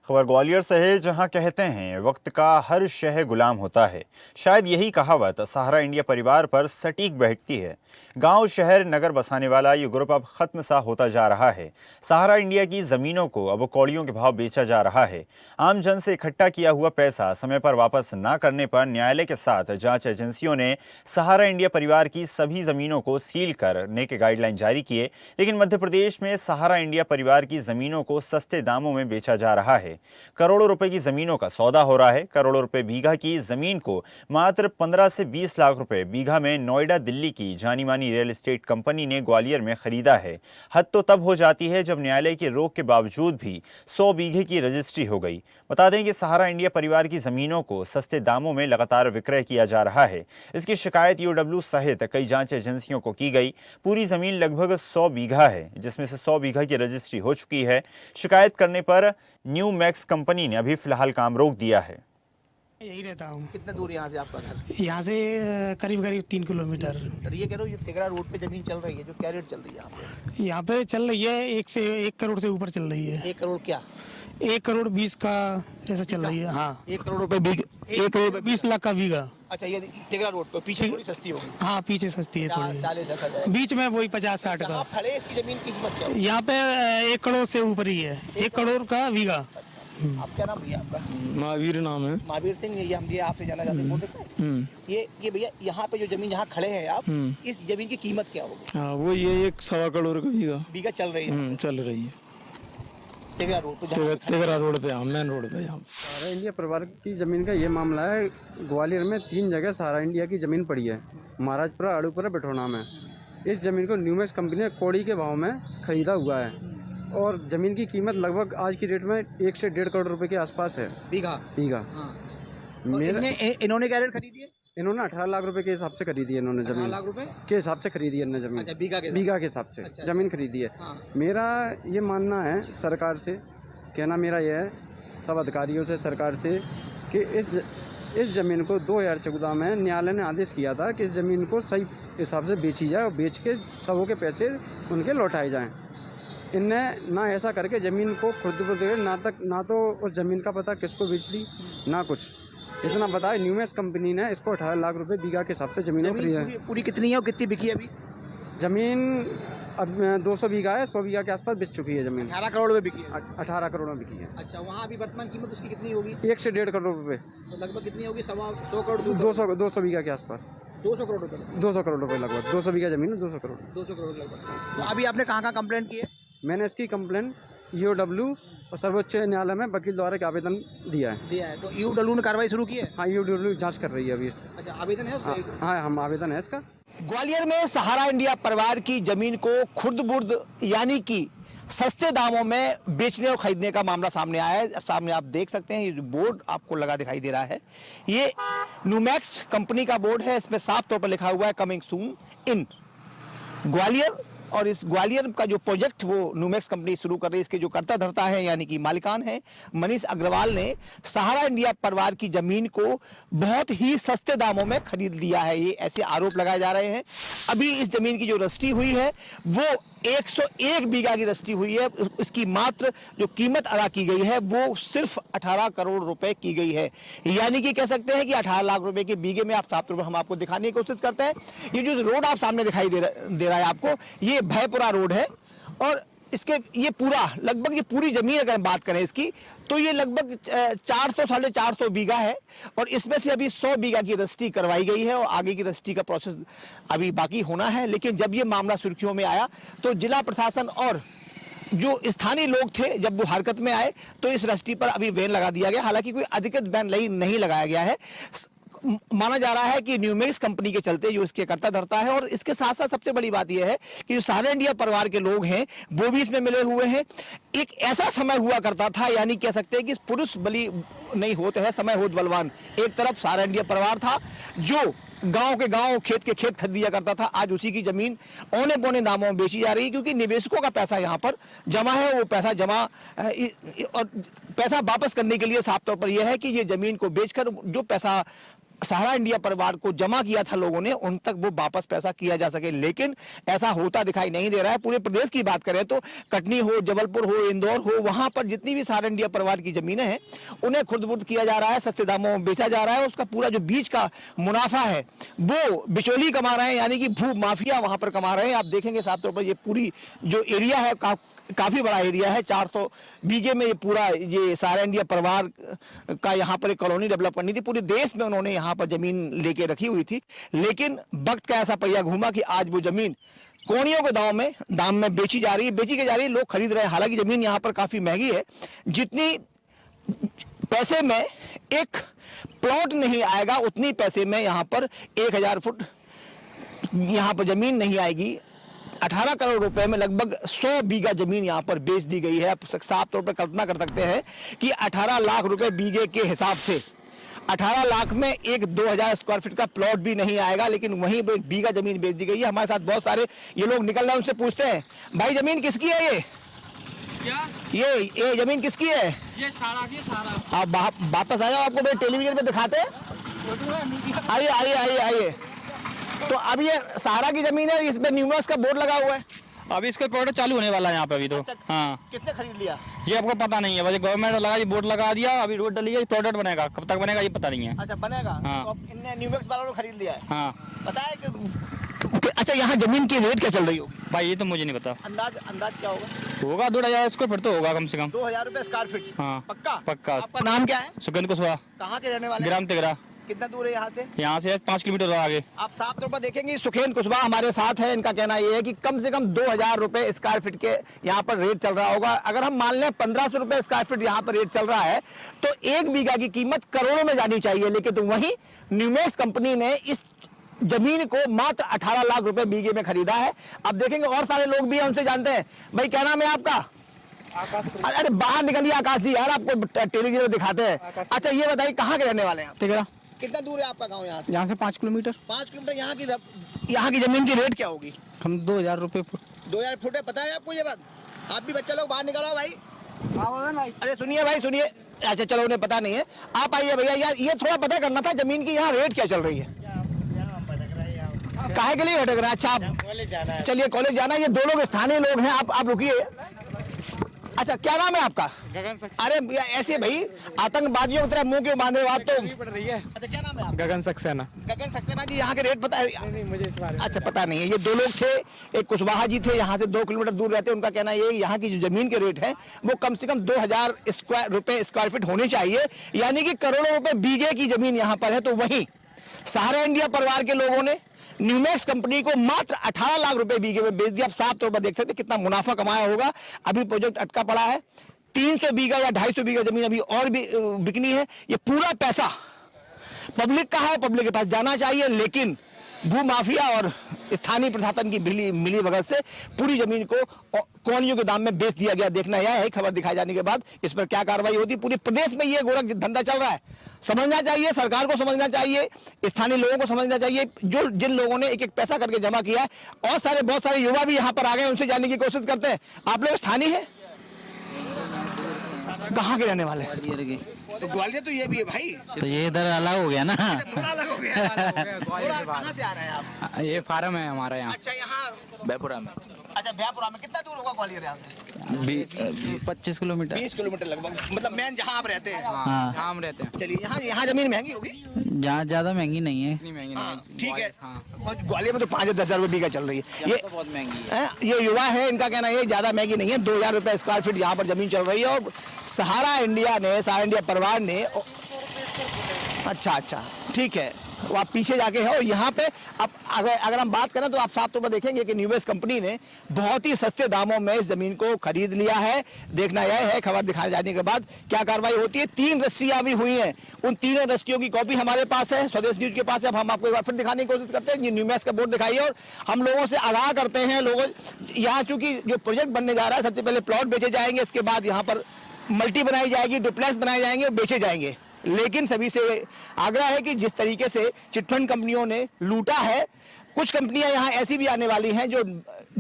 खबर ग्वालियर से है, जहां कहते हैं वक्त का हर शह गुलाम होता है। शायद यही कहावत सहारा इंडिया परिवार पर सटीक बैठती है। गांव शहर नगर बसाने वाला ये ग्रुप अब खत्म सा होता जा रहा है। सहारा इंडिया की जमीनों को अब कौड़ियों के भाव बेचा जा रहा है। आम जन से इकट्ठा किया हुआ पैसा समय पर वापस न करने पर न्यायालय के साथ जांच एजेंसियों ने सहारा इंडिया परिवार की सभी जमीनों को सील करने के गाइडलाइन जारी किए। लेकिन मध्य प्रदेश में सहारा इंडिया परिवार की जमीनों को सस्ते दामों में बेचा जा रहा है। करोड़ों रुपए की जमीनों का सौदा हो रहा है। करोड़ों रुपए बीघा की जमीन को मात्र 15 से 20 लाख रुपए बीघा में नोएडा दिल्ली की जानी मानी रियल एस्टेट कंपनी ने ग्वालियर में खरीदा है। हद तो तब हो जाती है जब न्यायालय की रोक के बावजूद भी 100 बीघे की रजिस्ट्री हो गई। बता दें कि सहारा इंडिया परिवार की जमीनों को सस्ते दामों में लगातार विक्रय किया जा रहा है। इसकी शिकायत ईओडब्ल्यू सहित कई जांच एजेंसियों को की गई। पूरी जमीन लगभग 100 बीघा है, जिसमें से 100 बीघा की रजिस्ट्री हो चुकी है। शिकायत करने पर न्यू मैक्स कंपनी ने अभी फिलहाल काम रोक दिया है। यही रहता हूँ। कितना दूर यहाँ से आपका घर? यहाँ से करीब करीब 3 किलोमीटर। ये कह रहा हूँ, ये तेगरा रोड पे जमीन चल रही है, जो क्या रेट चल रही है यहाँ पे चल रही है 1 करोड़ से ऊपर चल रही है। 1 करोड़ क्या? 1 करोड़ 20 का ऐसा चल रही है। हाँ, 1 करोड़ रुपए बीघ, 1 करोड़ 20 लाख का बीघा। अच्छा, ये तेगरा रोड पे पीछे थोड़ी सस्ती होगी। हाँ, पीछे सस्ती है थोड़ी, 40-50 बीच में वही 50-60 का। आप खड़े, इसकी जमीन की कीमत क्या होगी? यहाँ पे 1 करोड़ से ऊपर ही है, 1 करोड़ का बीघा। आप क्या नाम भैया आपका? महावीर नाम है। महावीर सिंह। ये हम ये आपसे जाना चाहते हैं, ये भैया यहाँ पे जो जमीन जहाँ खड़े हैं आप, इस जमीन की कीमत क्या होगी? हाँ, वो ये 1.25 करोड़ का बीघा चल रही है। चल रही है तेगरा रोड पे, तेगरा रोड पे, मेन रोड पे। यहाँ सहारा इंडिया परिवार की ज़मीन का ये मामला है। ग्वालियर में 3 जगह सहारा इंडिया की ज़मीन पड़ी है, महाराजपुरा, अड़ूपुरा, बिठौना में। इस ज़मीन को न्यूमैक्स कंपनी ने कौड़ी के भाव में ख़रीदा हुआ है और ज़मीन की कीमत लगभग आज की डेट में 1 से 1.5 करोड़ रुपए के आसपास है। बीघा। हाँ। इन्होंने क्या रेट खरीदी है? इन्होंने 18 लाख रुपए के हिसाब से खरीदी है। इन्होंने 18 ज़मीन लाख रुपए के हिसाब से खरीदी है। इन्होंने ज़मीन। अच्छा, बीघा के हिसाब से अच्छा, ज़मीन खरीदी है। हाँ। मेरा ये मानना है, सरकार से कहना मेरा यह है, सब अधिकारियों से, सरकार से, कि इस ज़मीन को 2014 में न्यायालय ने आदेश किया था कि इस ज़मीन को सही हिसाब से बेची जाए और बेच के सबों के पैसे उनके लौटाए जाएं। इनने ना ऐसा करके ज़मीन को खुद ना तो उस ज़मीन का पता किसको बेच दी, ना कुछ। इतना बताया, न्यूमैक्स कंपनी ने इसको 18 लाख रुपए बीघा के हिसाब से ज़मीन खरीदा है। पूरी कितनी है और कितनी बिकी है अभी? ज़मीन अब 200 बीघा है, 100 बीघा के आसपास बिक चुकी है ज़मीन। 18 करोड़ में बिकी है। 18 करोड़ में बिकी है। अच्छा, वहाँ अभी वर्तमान कीमत उसकी कितनी होगी? 1 से 1.5 करोड़ रुपए। तो लगभग कितनी होगी? 100 करोड़? 200 बीघा के आसपास। 200 करोड़ रुपए? 200 करोड़ रुपए लगभग। 200 बीघा ज़मीन है, 200 करोड़। 200 करोड़ लगभग। तो अभी आपने कहाँ कंप्लेंट की है? मैंने इसकी कंप्लेंट ईओडब्ल्यू और सर्वोच्च न्यायालय में वकील द्वारा आवेदन दिया है। तो ईओडब्ल्यू ने कार्रवाई शुरू की है? हाँ, ईओडब्ल्यू जांच कर रही है अभी। अच्छा, आवेदन है उसका? हाँ, हम आवेदन है इसका। ग्वालियर में सहारा इंडिया परिवार की जमीन को खुर्द-बुर्द यानी कि सस्ते दामों में बेचने और खरीदने का मामला सामने आया है। सामने आप देख सकते हैं, ये बोर्ड आपको लगा दिखाई दे रहा है, ये न्यूमैक्स कंपनी का बोर्ड है। इसमें साफ तौर पर लिखा हुआ है कमिंग सून इन ग्वालियर। और इस ग्वालियर का जो प्रोजेक्ट वो न्यूमैक्स कंपनी शुरू कर रही है, इसके जो कर्ता धर्ता है यानी कि मालिकान है मनीष अग्रवाल ने सहारा इंडिया परिवार की जमीन को बहुत ही सस्ते दामों में खरीद लिया है। ये ऐसे आरोप लगाए जा रहे हैं। अभी इस जमीन की जो रजिस्ट्री हुई है वो 101 बीघा की रजिस्ट्री हुई है। उसकी मात्र जो कीमत अदा की गई है वो सिर्फ 18 करोड़ रुपए की गई है। यानी कि कह सकते हैं कि 18 लाख रुपए के बीघे में आप साफ तौर पर हम आपको दिखाने की कोशिश करते हैं। ये जो रोड आप सामने दिखाई दे रहा है आपको, ये भयपुरा रोड है और इसके ये पूरा लगभग ये पूरी जमीन अगर हम बात करें इसकी, तो ये लगभग 400-450 बीघा है और इसमें से अभी 100 बीघा की रजिस्ट्री करवाई गई है और आगे की रजिस्ट्री का प्रोसेस अभी बाकी होना है। लेकिन जब ये मामला सुर्खियों में आया तो जिला प्रशासन और जो स्थानीय लोग थे जब वो हरकत में आए तो इस रजिस्ट्री पर अभी बैन लगा दिया गया। हालांकि कोई अधिकृत बैन नहीं लगाया गया है। माना जा रहा है कि न्यूमैक्स कंपनी के चलते जो इसके कर्ता धर्ता है, और इसके साथ साथ सबसे बड़ी बात यह है कि जो सहारा इंडिया परिवार के लोग हैं वो भी इसमें मिले हुए हैं। एक ऐसा समय हुआ करता था, यानी कह सकते हैं कि पुरुष बलि नहीं होते हैं, समय होत बलवान। एक तरफ सहारा इंडिया परिवार था जो गांव के गांव, खेत के खेत खरीद दिया करता था। आज उसी की जमीन औने पौने दामों में बेची जा रही है, क्योंकि निवेशकों का पैसा यहाँ पर जमा है। वो पैसा जमा और पैसा वापस करने के लिए साफ तौर पर यह है कि ये जमीन को बेचकर जो पैसा सहारा इंडिया परिवार को जमा किया था लोगों ने, उन तक वो वापस पैसा किया जा सके, लेकिन ऐसा होता दिखाई नहीं दे रहा है। पूरे प्रदेश की बात करें तो कटनी हो, जबलपुर हो, इंदौर हो, वहां पर जितनी भी सहारा इंडिया परिवार की जमीनें हैं उन्हें खुर्द-बुर्द किया जा रहा है, सस्ते दामों में बेचा जा रहा है। उसका पूरा जो बीच का मुनाफा है वो बिचौली कमा रहे हैं, यानी कि भू माफिया वहां पर कमा रहे हैं। आप देखेंगे साफ तौर पर ये पूरी जो एरिया है काफी बड़ा एरिया है, 400 बीघे में ये पूरा ये सहारा इंडिया परिवार का यहाँ पर एक कॉलोनी डेवलप करनी थी। पूरे देश में उन्होंने यहाँ पर जमीन लेके रखी हुई थी, लेकिन वक्त का ऐसा पहिया घूमा कि आज वो जमीन कोनियों के दाम में बेची जा रही है, लोग खरीद रहे हैं। हालांकि जमीन यहाँ पर काफी महंगी है, जितनी पैसे में एक प्लॉट नहीं आएगा उतनी पैसे में यहाँ पर 1000 फुट यहाँ पर जमीन नहीं आएगी। 18 करोड़ रुपए में लगभग 100 बीघा जमीन यहाँ पर बेच दी गई है। आप साफ तौर पर कल्पना कर सकते हैं कि 18 लाख रुपए बीघे के हिसाब से 18 लाख में एक 2000 स्क्वायर फीट का प्लॉट भी नहीं आएगा, लेकिन वहीं पर एक बीघा जमीन बेच दी गई है। हमारे साथ बहुत सारे ये लोग निकल रहे हैं, उनसे पूछते हैं भाई जमीन किसकी है ये? क्या? ये जमीन किसकी है? ये सारा आप वापस आ जाओ, आपको मैं टेलीविजन पे दिखाते हैं। आइए। तो अब ये सहारा की जमीन है, इस पे न्यूमरस का बोर्ड लगा हुआ है। अभी इसका प्रोडक्ट चालू होने वाला है यहाँ पे अभी तो। हाँ, किसने खरीद लिया ये आपको पता नहीं है, बस गवर्नमेंट लगा, ये बोर्ड लगा दिया, अभी रोड डली है, प्रोडक्ट बनेगा, कब तक बनेगा ये पता नहीं है। अच्छा बनेगा। हाँ। तो अब इनने न्यूमरस वालों ने खरीद लिया है। हाँ पता है कि अच्छा यहाँ जमीन की रेट क्या चल रही होगी? भाई ये तो मुझे नहीं पता। अंदाज क्या होगा? होगा 2000 स्क्वायर फीट तो होगा कम से कम। 2000 रुपए स्क्वायर फीट। हाँ पक्का। आपका नाम क्या है? सुगंध कुशवाहा, कहाँ के रहने वाले हैं? ग्राम तिगरा। कितना दूर है यहाँ से? 5 किलोमीटर आगे। आप साफ तौर पर देखेंगे सुखेंद्र कुशवाहा हमारे साथ है। इनका कहना यह है कि कम से कम 2000 रुपए स्क्वायर फीट के यहाँ पर रेट चल रहा होगा। अगर हम मान लें 1500 रुपए स्क्वायर फीट यहाँ पर रेट चल रहा है तो 1 बीघा की कीमत करोड़ों में जानी चाहिए, लेकिन तो वहीं न्यूमेक्स कंपनी ने इस जमीन को मात्र 18 लाख रुपए बीघे में खरीदा है। अब देखेंगे और सारे लोग भी हैं, उनसे जानते हैं। भाई क्या नाम है आपका? अरे बाहर निकलिए आकाश जी, यार आपको टेलीविजन में दिखाते हैं। अच्छा ये बताइए कहाँ के रहने वाले हैं? तिगड़ा, कितना दूर है आपका गांव यहाँ से? यहाँ से 5 किलोमीटर। 5 किलोमीटर। यहाँ की जमीन की रेट क्या होगी? हम 2000 रुपये फुट। 2000 फुट है। पता है आपको ये बात? आप भी बच्चा लोग बाहर निकलो भाई। अरे सुनिए भाई सुनिए। अच्छा चलो उन्हें पता नहीं है, आप आइए भैया। यार ये थोड़ा पता करना था जमीन की यहाँ रेट क्या चल रही है। काहे के लिए भटक रहा है? अच्छा आप चलिए कॉलेज जाना है। ये 2 लोग स्थानीय लोग हैं, आप रुकिए। अच्छा क्या नाम है आपका? गगन सक्सेना। अरे ऐसे भाई आतंकवादियों की तरह मुंह क्यों बांधे हो आप तो? पड़ रही है। अच्छा क्या नाम है आपका? गगन सक्सेना। गगन सक्सेना जी, यहाँ के रेट पता है? नहीं मुझे इस बारे में अच्छा पता नहीं है। ये 2 लोग थे, एक कुशवाहा जी थे, यहाँ से 2 किलोमीटर दूर रहते हैं। उनका कहना ये यहाँ की जो जमीन के रेट है वो कम से कम 2000 रुपए स्क्वायर फीट होने चाहिए, यानी कि करोड़ों रुपए बीघे की जमीन यहाँ पर है। तो वहीं सहारा इंडिया परिवार के लोगों ने न्यूमेक्स कंपनी को मात्र 18 लाख रुपए बीघे में बेच दिया। आप साफ तौर पर देख सकते हैं कितना मुनाफा कमाया होगा। अभी प्रोजेक्ट अटका पड़ा है, 300 बीघा या 250 बीघा जमीन अभी और भी बिकनी है। ये पूरा पैसा पब्लिक का है, पब्लिक के पास जाना चाहिए, लेकिन भू माफिया और स्थानीय प्रशासन की मिली भगत से पूरी जमीन को कोनियों के दाम में बेच दिया गया। देखना यह है खबर दिखाई जाने के बाद इस पर क्या कार्रवाई होती। पूरे प्रदेश में ये गोरख धंधा चल रहा है। समझना चाहिए, सरकार को समझना चाहिए, स्थानीय लोगों को समझना चाहिए, जो जिन लोगों ने एक एक पैसा करके जमा किया है। और बहुत सारे युवा भी यहाँ पर आ गए, उनसे जानने की कोशिश करते हैं। आप लोग स्थानीय है? कहाँ के रहने वाले हैं? तो ग्वालियर तो ये भी है भाई। तो ये इधर अलग हो गया ना। थोड़ा अलग हो गया। थोड़ा कहाँ से आ रहे हैं आप? ये फार्म है हमारा यहाँ। अच्छा यहाँ बैपुरा में। अच्छा भैयापुरा में। कितना दूर होगा ग्वालियर यहाँ से? 25 किलोमीटर। 20 किलोमीटर लगभग, मतलब मेन जहाँ आप रहते हैं। हाँ जहाँ हम रहते हैं चलिए यहाँ जमीन महंगी होगी? जहाँ ज्यादा महंगी नहीं है। इतनी महंगी हाँ, नहीं ठीक है। हाँ। ग्वालियर में तो 5-10 हजार रुपये बीघा चल रही है। ये तो बहुत महंगी है। ये युवा है, इनका कहना है ज्यादा महंगी नहीं है। 2000 रुपए स्क्वायर फीट यहाँ पर जमीन चल रही है। और सहारा इंडिया परिवार ने अच्छा ठीक है, वो आप पीछे जाके है। और यहाँ पे अब अगर हम बात करें तो आप साफ तौर पर देखेंगे कि न्यूवेस कंपनी ने बहुत ही सस्ते दामों में इस जमीन को खरीद लिया है। देखना यह है खबर दिखाए जाने के बाद क्या कार्रवाई होती है। 3 रजिस्ट्रियां भी हुई हैं, उन 3 रजिस्ट्रियों की कॉपी हमारे पास है, स्वदेश न्यूज के पास है। अब हम आपको एक बार फिर दिखाने की कोशिश करते हैं कि न्यूमेक्स का बोर्ड दिखाइए और हम लोगों से आगाह करते हैं। लोगों यहाँ चूंकि जो प्रोजेक्ट बनने जा रहा है, सबसे पहले प्लॉट बेचे जाएंगे, इसके बाद यहाँ पर मल्टी बनाई जाएगी, डुप्लेक्स बनाए जाएंगे और बेचे जाएंगे। लेकिन सभी से आग्रह है कि जिस तरीके से चिटफंड कंपनियों ने लूटा है, कुछ कंपनियां यहाँ ऐसी भी आने वाली हैं जो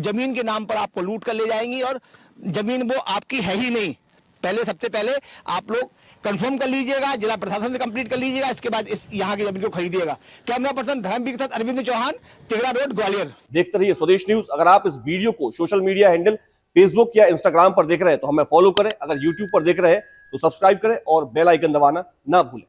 जमीन के नाम पर आपको लूट कर ले जाएंगी और जमीन वो आपकी है ही नहीं। पहले सबसे पहले आप लोग कंफर्म कर लीजिएगा, जिला प्रशासन से कंप्लीट कर लीजिएगा, इसके बाद इस यहाँ की जमीन को खरीदिएगा। कैमरा पर्सन धर्मवीर के साथ अरविंद चौहान, तिगरा रोड, ग्वालियर। देखते रहिए स्वदेश न्यूज। अगर आप इस वीडियो को सोशल मीडिया हैंडल फेसबुक या इंस्टाग्राम पर देख रहे हैं तो हमें फॉलो करें, अगर यूट्यूब पर देख रहे हैं तो सब्सक्राइब करें और बेल आइकन दबाना ना भूलें।